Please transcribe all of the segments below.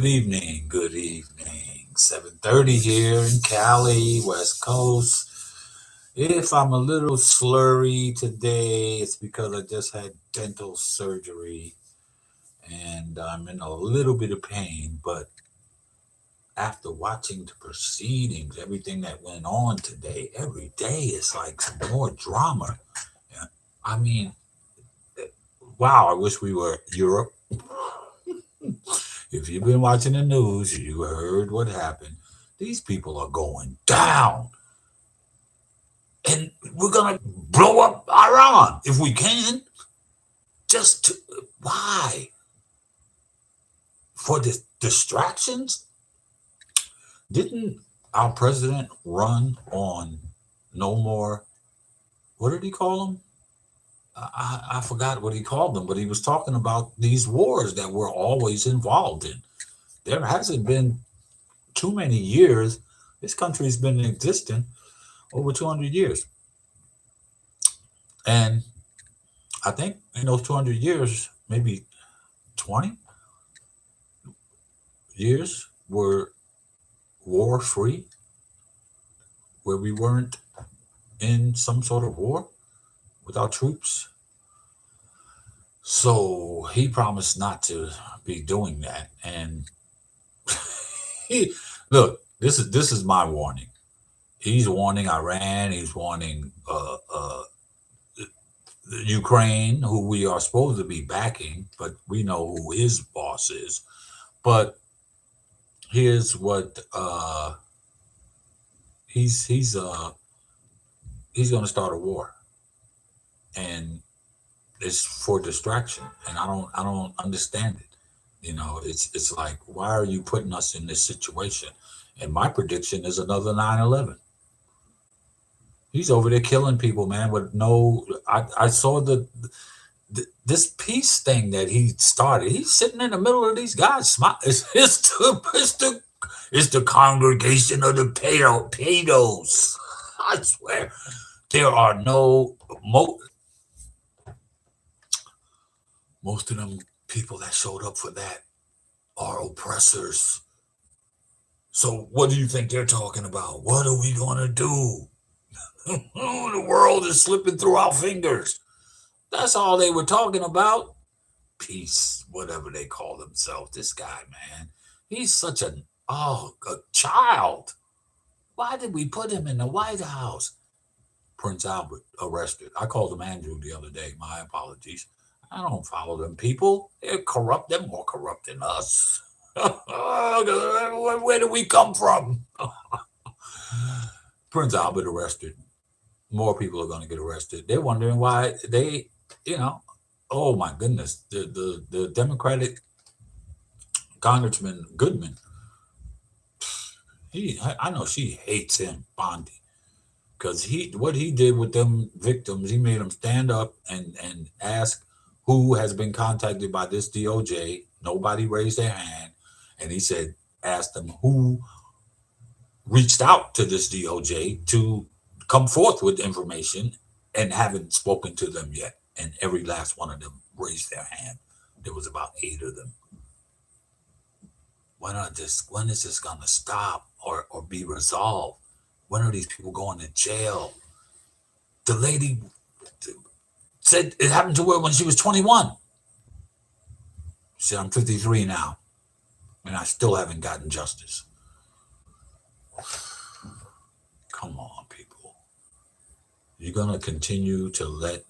Good evening. Good evening. 7:30 here in Cali, West Coast. If I'm a little slurry today, it's because I just had dental surgery and I'm in a little bit of pain. But after watching the proceedings, everything that went on today, every day is like some more drama. Yeah, I mean, wow, I wish we were Europe. If you've been watching the news, you heard what happened. These people are going down. And we're going to blow up Iran if we can. Just to, why? For the distractions? Didn't our president run on no more? What did he call them? I forgot what he called them, but he was talking about these wars that we're always involved in. There hasn't been too many years. This country's been in existence over 200 years. And I think in those 200 years, maybe 20 years were war free, where we weren't in some sort of war with our troops. So he promised not to be doing that. And he, look, this is my warning. He's warning Iran. He's warning Ukraine, who we are supposed to be backing, but we know who his boss is. But here's what he's going to start a war, and it's for distraction, and I don't understand it. It's like, why are you putting us in this situation? And my prediction is another 9/11. He's over there killing people, man. With no, I saw this peace thing that he started. He's sitting in the middle of these guys. It's the congregation of the pedos. I swear, there are no most of them people that showed up for that are oppressors. So what do you think they're talking about? What are we gonna do? The world is slipping through our fingers. That's all they were talking about. Peace, whatever they call themselves. This guy, man, he's such a child. Why did we put him in the White House? Prince Albert arrested. I called him Andrew the other day. My apologies. I don't follow them people. They're corrupt. They're more corrupt than us. Where do we come from? Prince Albert arrested. More people are going to get arrested. They're wondering why they, you know, oh my goodness, the Democratic Congressman Goodman. I know she hates him, Bondi, because what he did with them victims, he made them stand up and ask who has been contacted by this DOJ. Nobody raised their hand, and he said, ask them who reached out to this DOJ to come forth with information and haven't spoken to them yet. And every last one of them raised their hand. There was about 8 of them. When is this gonna stop or be resolved? When are these people going to jail? The lady said it happened to her when she was 21. She said, I'm 53 now, and I still haven't gotten justice. Come on, people. You're gonna continue to let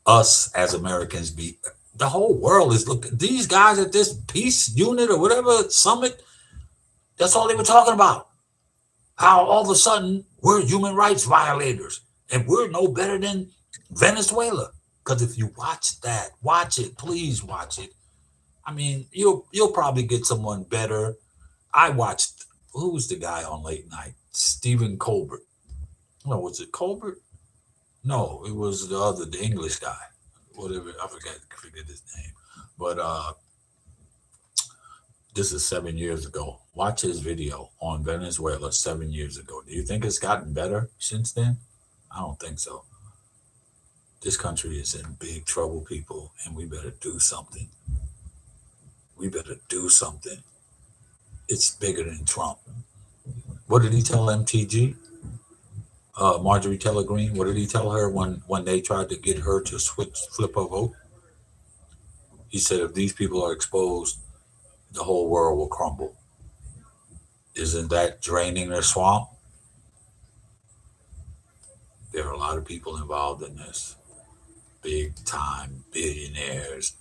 us as Americans be. The whole world is looking. These guys at this peace unit or whatever summit, that's all they were talking about. How all of a sudden we're human rights violators and we're no better than Venezuela. Because if you watch that, watch it, please watch it. I mean, you'll probably get someone better. I watched, who's the guy on late night? Stephen Colbert. No, was it Colbert? No, it was the English guy. Whatever, I forget his name. But this is 7 years ago. Watch his video on Venezuela 7 years ago. Do you think it's gotten better since then? I don't think so. This country is in big trouble, people, and we better do something. We better do something. It's bigger than Trump. What did he tell MTG? Marjorie Taylor Greene. What did he tell her when they tried to get her to flip her vote? He said, if these people are exposed, the whole world will crumble. Isn't that draining their swamp? There are a lot of people involved in this. Big time billionaires.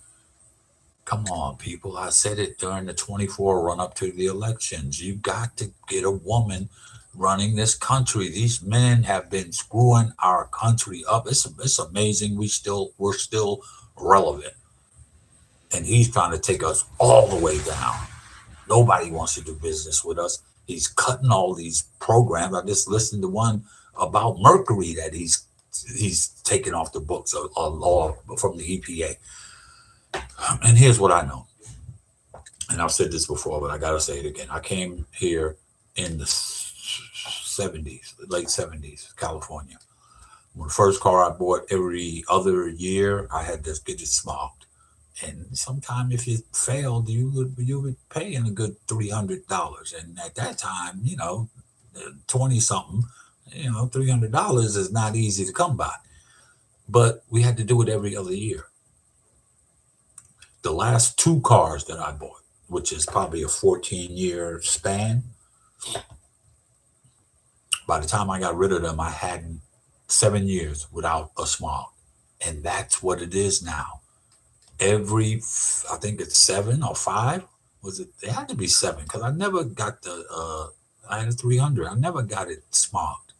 Come on, people. I said it during the 24 run up to the elections. You got to get a woman running this country. These men have been screwing our country up. It's amazing we're still relevant. And he's trying to take us all the way down. Nobody wants to do business with us. He's cutting all these programs. I just listened to one about mercury that he's taken off the books, a law from the EPA. And here's what I know. And I've said this before, but I got to say it again. I came here in the 70s, late 70s, California. When the first car I bought, every other year, I had to get it smoked. And sometime if you failed, you would pay in a good $300. And at that time, 20 something, $300 is not easy to come by. But we had to do it every other year. The last two cars that I bought, which is probably a 14-year span, by the time I got rid of them, I had 7 years without a smog. And that's what it is now. I think it's 7 or 5. It had to be 7 because I never got I had a 300. I never got it smogged.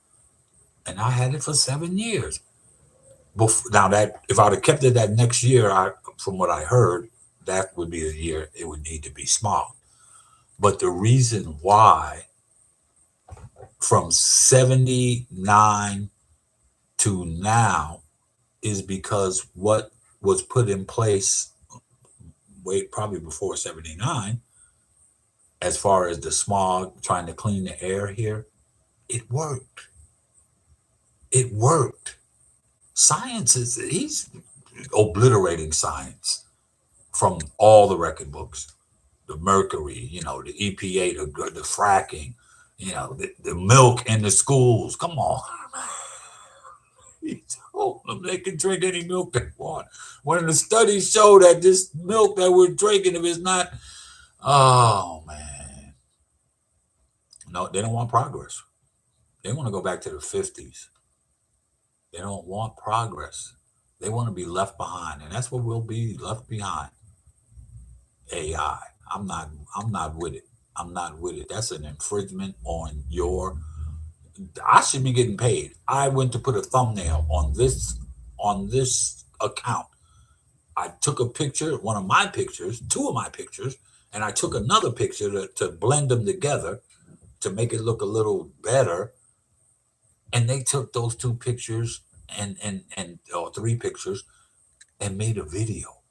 And I had it for 7 years. Now that if I'd have kept it that next year, from what I heard, that would be the year it would need to be smogged. But the reason why from 79 to now is because what was put in place probably before 79, as far as the smog, trying to clean the air here, it worked. It worked. Science he's obliterating science from all the record books. The mercury, the EPA, the fracking, the milk in the schools. Come on. He told them they can drink any milk they want. When the studies show that this milk that we're drinking, if it's not, oh man. No, they don't want progress. They want to go back to the 50s. They don't want progress. They want to be left behind, and that's what we'll be left behind. AI. I'm not with it. I'm not with it. That's an infringement on I should be getting paid. I went to put a thumbnail on this account. I took a picture, one of my pictures, two of my pictures, and I took another picture to blend them together to make it look a little better. And they took those two pictures or three pictures and made a video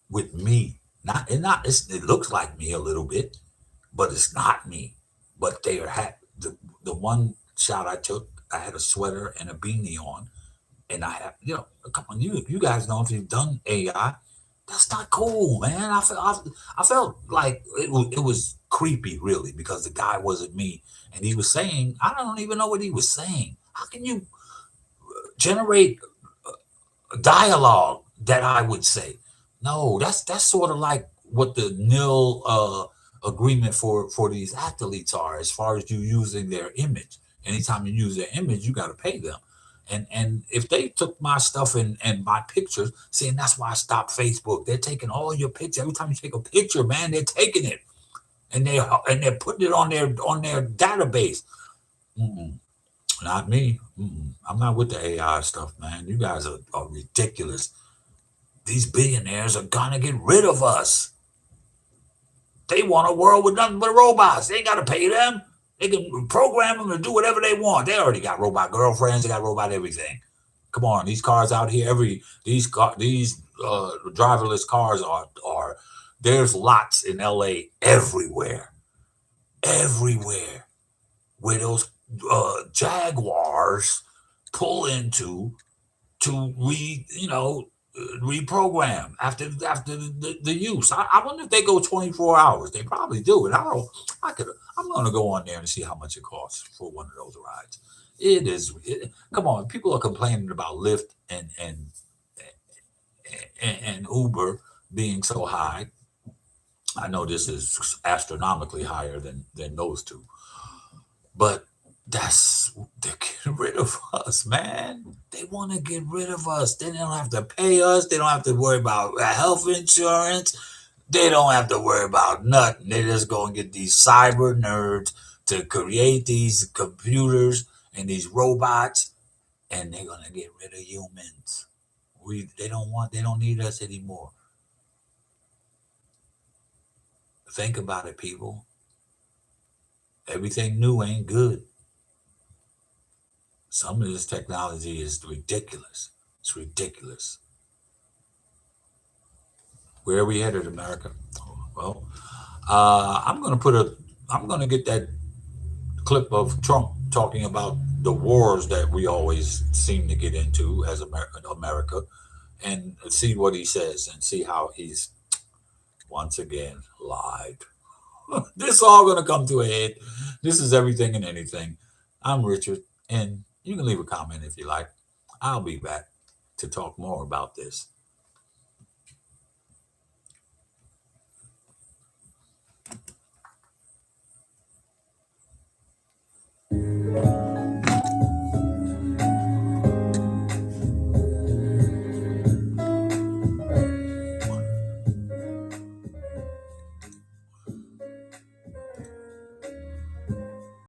with me. It looks like me a little bit, but it's not me. But they had the one shot I took. I had a sweater and a beanie on, and I have come on, you guys know if you've done AI, that's not cool, man. I felt like it was creepy, really, because the guy wasn't me, and he was saying, I don't even know what he was saying. How can you generate a dialogue that I would say? No, that's sort of like what the nil agreement for these athletes are, as far as you using their image. Anytime you use their image, you got to pay them. And if they took my stuff and my pictures, saying that's why I stopped Facebook. They're taking all your pictures. Every time you take a picture, man, they're taking it and they're putting it on their database. Mm-mm. Not me. Mm-mm. I'm not with the AI stuff, man. You guys are ridiculous. These billionaires are gonna get rid of us. They want a world with nothing but robots. They ain't gotta pay them. They can program them to do whatever they want. They already got robot girlfriends. They got robot everything. Come on, these cars out here, these driverless cars are there's lots in LA everywhere, where those Jaguars pull into to reprogram after the use. I wonder if they go 24 hours. They probably do. And I don't. I'm going to go on there and see how much it costs for one of those rides. It is. Come on, people are complaining about Lyft and Uber being so high. I know this is astronomically higher than those two, but that's they're getting rid of us, man. They want to get rid of us. They don't have to pay us. They don't have to worry about health insurance. They don't have to worry about nothing. They just go and get these cyber nerds to create these computers and these robots, and they're gonna get rid of humans. They don't need us anymore. Think about it, people. Everything new ain't good. Some of this technology is ridiculous. It's ridiculous. Where are we headed, America? Well, I'm gonna put a. I'm gonna get that clip of Trump talking about the wars that we always seem to get into as America, and see what he says and see how he's once again lied. This all gonna come to a head. This is everything and anything. I'm Richard, and you can leave a comment if you like. I'll be back to talk more about this.